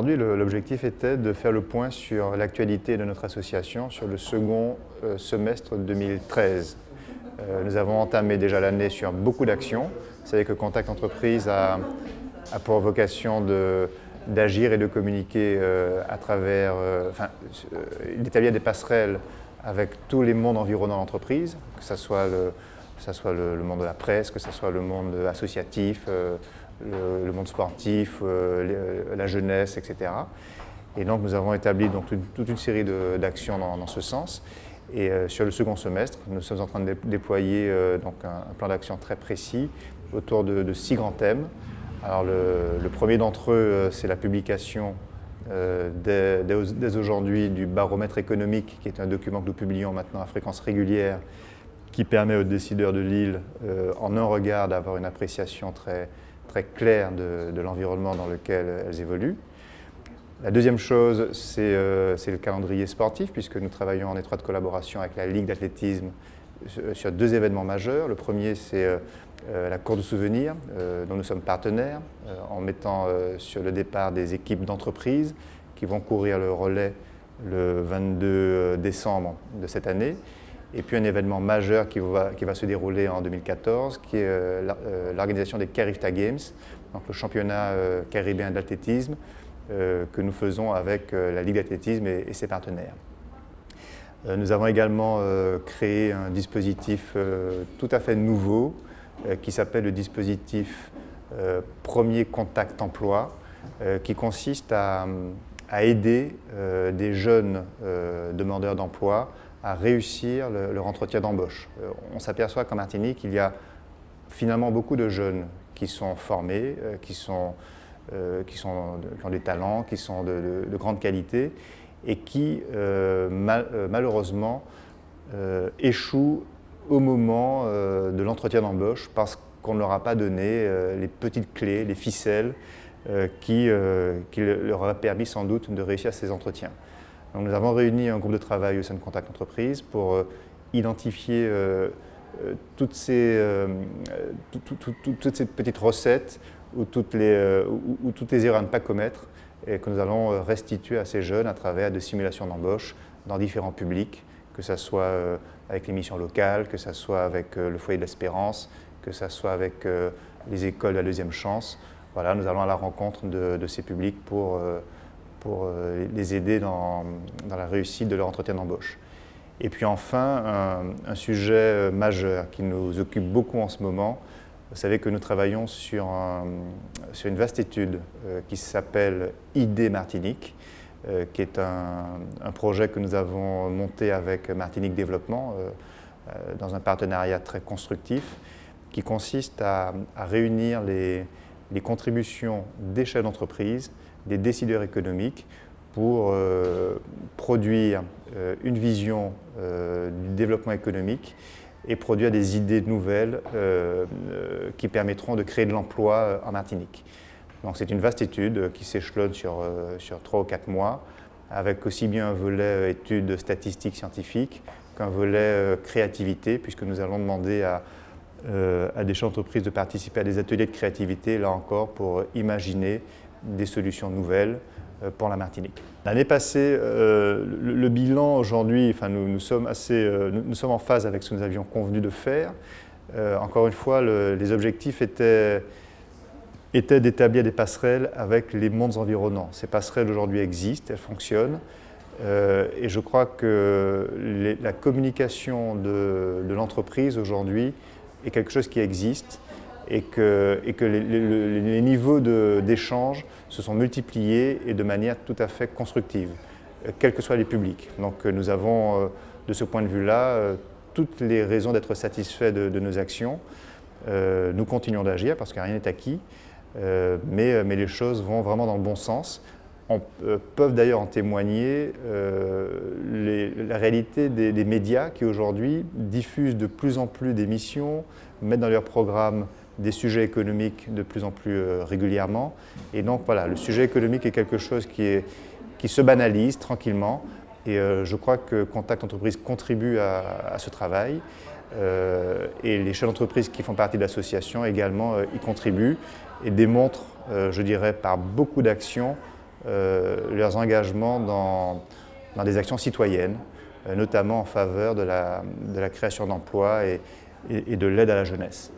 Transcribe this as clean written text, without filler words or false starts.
aujourd'hui, l'objectif était de faire le point sur l'actualité de notre association sur le second semestre 2013. Nous avons entamé déjà l'année sur beaucoup d'actions. Vous savez que Contact Entreprise a pour vocation d'agir et de communiquer à travers, d'établir des passerelles avec tous les mondes environnants l'entreprise, que ce soit le monde de la presse, que ce soit le monde associatif, le monde sportif, la jeunesse, etc. Et donc nous avons établi donc, toute une série d'actions dans ce sens. Et sur le second semestre, nous sommes en train de déployer donc un plan d'action très précis autour de 6 grands thèmes. Alors le premier d'entre eux, c'est la publication dès aujourd'hui du baromètre économique, qui est un document que nous publions maintenant à fréquence régulière, qui permet aux décideurs de Lille, en un regard, d'avoir une appréciation très claire de l'environnement dans lequel elles évoluent. La deuxième chose, c'est le calendrier sportif, puisque nous travaillons en étroite collaboration avec la Ligue d'athlétisme sur 2 événements majeurs. Le premier, c'est la Cour de souvenirs, dont nous sommes partenaires, en mettant sur le départ des équipes d'entreprise qui vont courir le relais le 22 décembre de cette année. Et puis un événement majeur qui va se dérouler en 2014, qui est l'organisation des Carifta Games, donc le championnat caribéen d'athlétisme que nous faisons avec la Ligue d'athlétisme et ses partenaires. Nous avons également créé un dispositif tout à fait nouveau qui s'appelle le dispositif Premier Contact Emploi, qui consiste à aider des jeunes demandeurs d'emploi à réussir leur entretien d'embauche. On s'aperçoit qu'en Martinique, il y a finalement beaucoup de jeunes qui sont formés, qui ont des talents, qui sont de grande qualité et qui, malheureusement, échouent au moment de l'entretien d'embauche parce qu'on ne leur a pas donné les petites clés, les ficelles qui leur auraient permis sans doute de réussir ces entretiens. Donc, nous avons réuni un groupe de travail au sein de Contact Entreprise pour identifier toutes ces petites recettes ou toutes les erreurs à ne pas commettre et que nous allons restituer à ces jeunes à travers des simulations d'embauche dans différents publics, que ce soit avec les missions locales, que ce soit avec le foyer de l'Espérance, que ce soit avec les écoles de la deuxième chance. Voilà, nous allons à la rencontre de ces publics pour les aider dans la réussite de leur entretien d'embauche. Et puis enfin, un sujet majeur qui nous occupe beaucoup en ce moment. Vous savez que nous travaillons sur une vaste étude qui s'appelle ID Martinique, qui est un projet que nous avons monté avec Martinique Développement dans un partenariat très constructif qui consiste à réunir les contributions des chefs d'entreprise, des décideurs économiques pour produire une vision du développement économique et produire des idées nouvelles qui permettront de créer de l'emploi en Martinique. Donc c'est une vaste étude qui s'échelonne sur 3 ou 4 mois, avec aussi bien un volet études statistiques scientifiques qu'un volet créativité, puisque nous allons demander à des chefs d'entreprise de participer à des ateliers de créativité, là encore, pour imaginer des solutions nouvelles pour la Martinique. L'année passée, le bilan aujourd'hui, enfin, nous sommes en phase avec ce que nous avions convenu de faire. Encore une fois, les objectifs étaient d'établir des passerelles avec les mondes environnants. Ces passerelles aujourd'hui existent, elles fonctionnent. Et je crois que la communication de l'entreprise aujourd'hui est quelque chose qui existe et que les niveaux d'échange se sont multipliés et de manière tout à fait constructive, quels que soient les publics. Donc nous avons, de ce point de vue-là, toutes les raisons d'être satisfaits de nos actions. Nous continuons d'agir parce que rien n'est acquis, mais les choses vont vraiment dans le bon sens. Peuvent d'ailleurs en témoigner la réalité des médias qui aujourd'hui diffusent de plus en plus d'émissions, mettent dans leurs programmes des sujets économiques de plus en plus régulièrement. Et donc voilà, le sujet économique est quelque chose qui se banalise tranquillement. Et je crois que Contact Entreprise contribue à ce travail. Et les chefs d'entreprise qui font partie de l'association également y contribuent et démontrent, je dirais, par beaucoup d'actions, leurs engagements dans des actions citoyennes, notamment en faveur de la création d'emplois et de l'aide à la jeunesse.